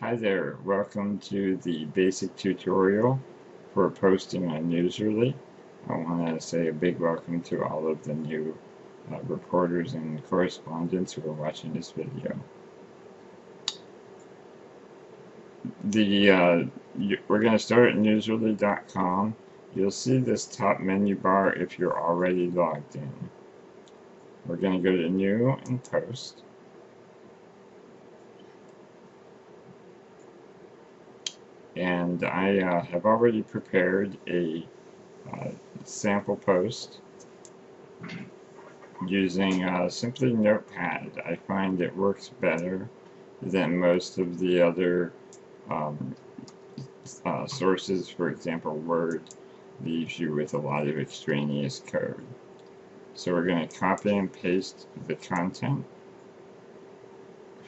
Hi there, welcome to the basic tutorial for posting on Newserly. I want to say a big welcome to all of the new reporters and correspondents who are watching this video. We're going to start at newserly.com. You'll see this top menu bar if you're already logged in. We're going to go to New and Post. And I have already prepared a sample post using simply Notepad. I find it works better than most of the other sources. For example, Word leaves you with a lot of extraneous code. So we're going to copy and paste the content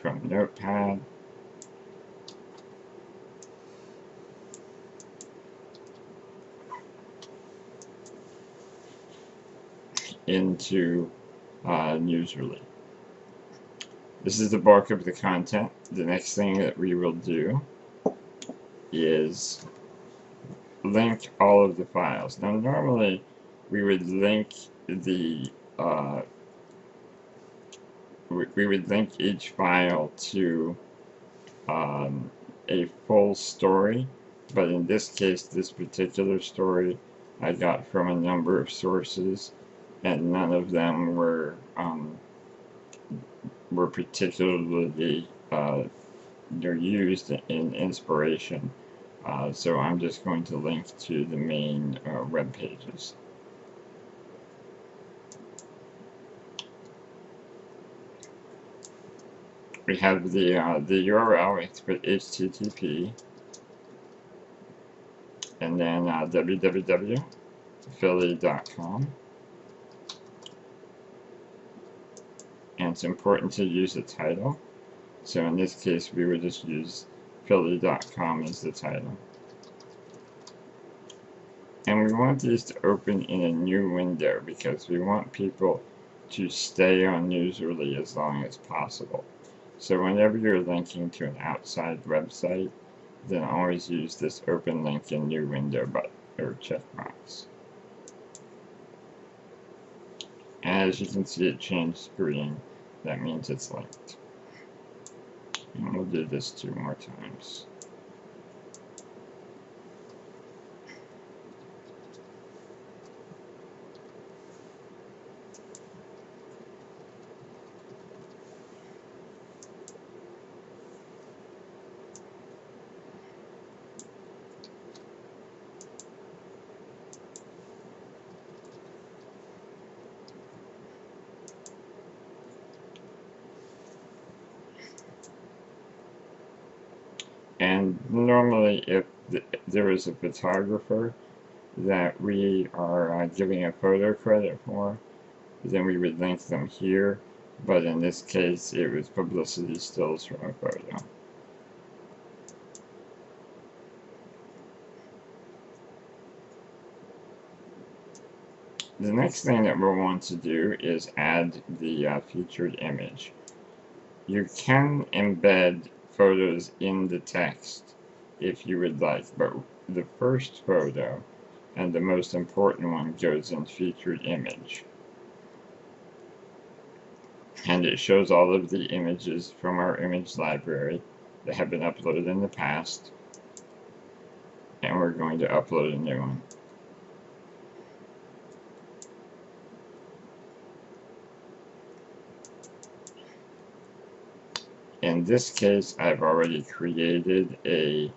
from Notepad into Newserly. This is the bulk of the content. The next thing that we will do is link all of the files. Now normally we would link the we would link each file to a full story, but in this case, this particular story I got from a number of sources, and none of them were particularly used in inspiration. So I'm just going to link to the main web pages. We have the URL. We have to put HTTP, and then www.philly.com. And it's important to use a title. So in this case, we would just use Philly.com as the title. And we want these to open in a new window because we want people to stay on Newserly as long as possible. So whenever you're linking to an outside website, then always use this open link in new window button or checkbox. And as you can see, it changed green. That means it's linked. And we'll do this 2 more times. And normally, if there is a photographer that we are giving a photo credit for, then we would link them here. But in this case, it was publicity stills from a photo. The next thing that we'll want to do is add the featured image. You can embed photos in the text if you would like, but the first photo and the most important one goes in featured image. And it shows all of the images from our image library that have been uploaded in the past. And we're going to upload a new one. In this case, I've already created a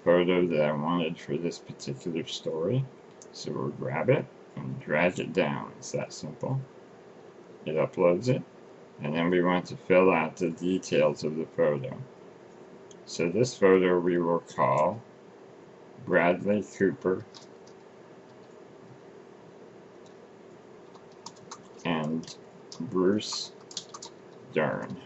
photo that I wanted for this particular story. So we'll grab it and drag it down. It's that simple. It uploads it. And then we want to fill out the details of the photo. So this photo we will call Bradley Cooper and Bruce Dern.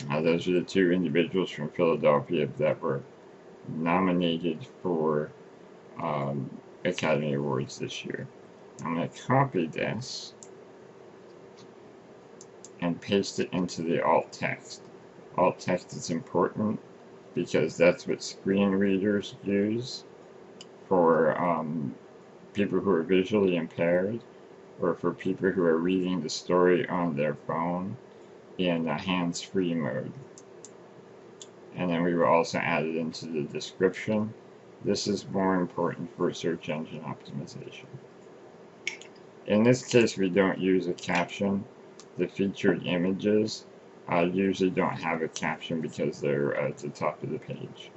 Now those are the 2 individuals from Philadelphia that were nominated for Academy Awards this year. I'm going to copy this paste it into the alt text. Alt text is important because that's what screen readers use for people who are visually impaired, or for people who are reading the story on their phone in a hands-free mode. And then we will also add it into the description. This is more important for search engine optimization. In this case, we don't use a caption. The featured images usually don't have a caption because they're at the top of the page.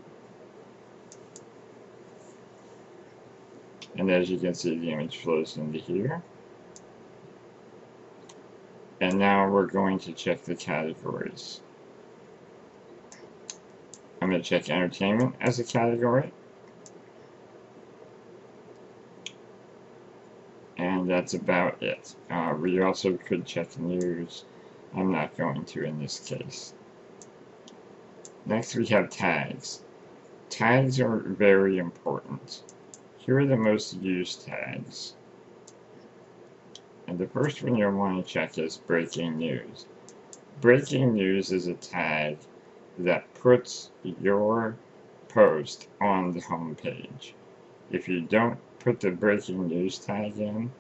And as you can see, the image flows into here. And now we're going to check the categories. I'm going to check entertainment as a category. And that's about it. We also could check news. I'm not going to in this case. Next we have tags. Tags are very important. Here are the most used tags. And the first one you'll want to check is breaking news. Breaking news is a tag that puts your post on the home page. If you don't put the breaking news tag in,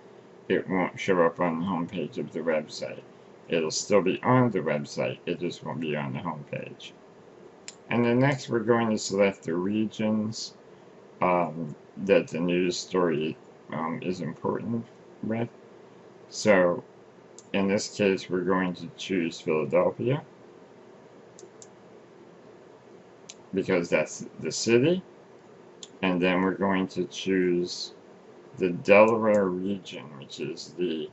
it won't show up on the home page of the website. It'll still be on the website, it just won't be on the home page. And then next we're going to select the regions that the news story is important with. So in this case we're going to choose Philadelphia because that's the city, and then we're going to choose the Delaware region, which is the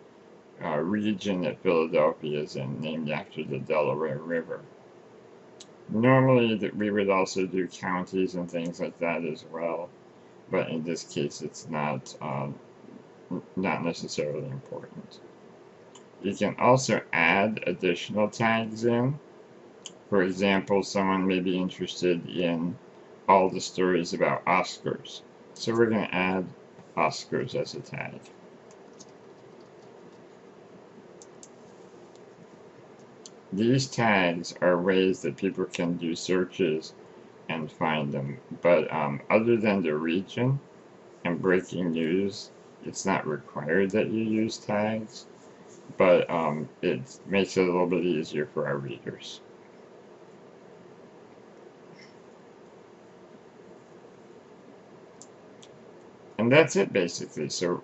region that Philadelphia is in, named after the Delaware River. Normally we would also do counties and things like that as well, but in this case it's not necessarily important. You can also add additional tags in. For example, someone may be interested in all the stories about Oscars. So we're going to add Oscars as a tag. These tags are ways that people can do searches and find them. But other than the region and breaking news, it's not required that you use tags. But it makes it a little bit easier for our readers. And that's it basically. So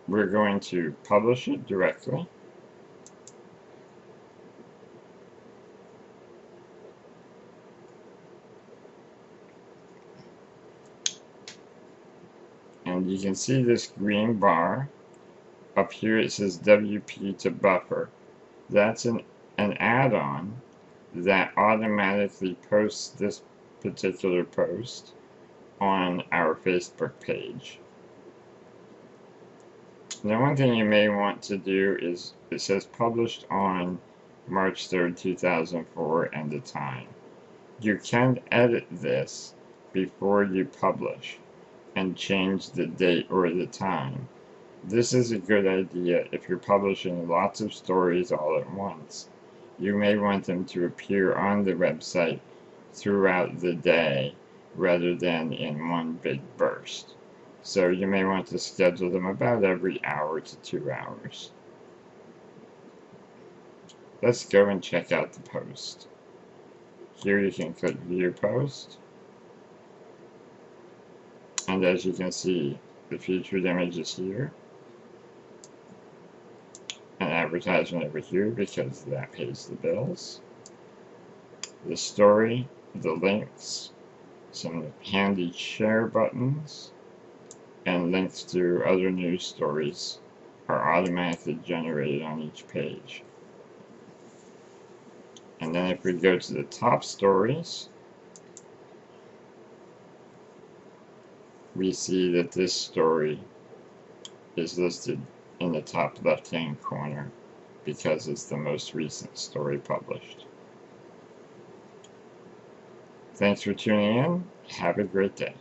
we're going to publish it directly. And you can see this green bar. Up here it says WP to buffer. That's an add-on that automatically posts this particular post on our Facebook page. Now one thing you may want to do is, it says published on March 3rd, 2004 and the time. You can edit this before you publish and change the date or the time. This is a good idea if you're publishing lots of stories all at once. You may want them to appear on the website throughout the day rather than in one big burst. So you may want to schedule them about every hour to 2 hours. Let's go and check out the post. Here you can click View Post. And as you can see, the featured image is here. An advertisement over here because that pays the bills. The story, the links, some handy share buttons, and links to other news stories are automatically generated on each page. And then if we go to the top stories, we see that this story is listed in the top left-hand corner because it's the most recent story published. Thanks for tuning in. Have a great day.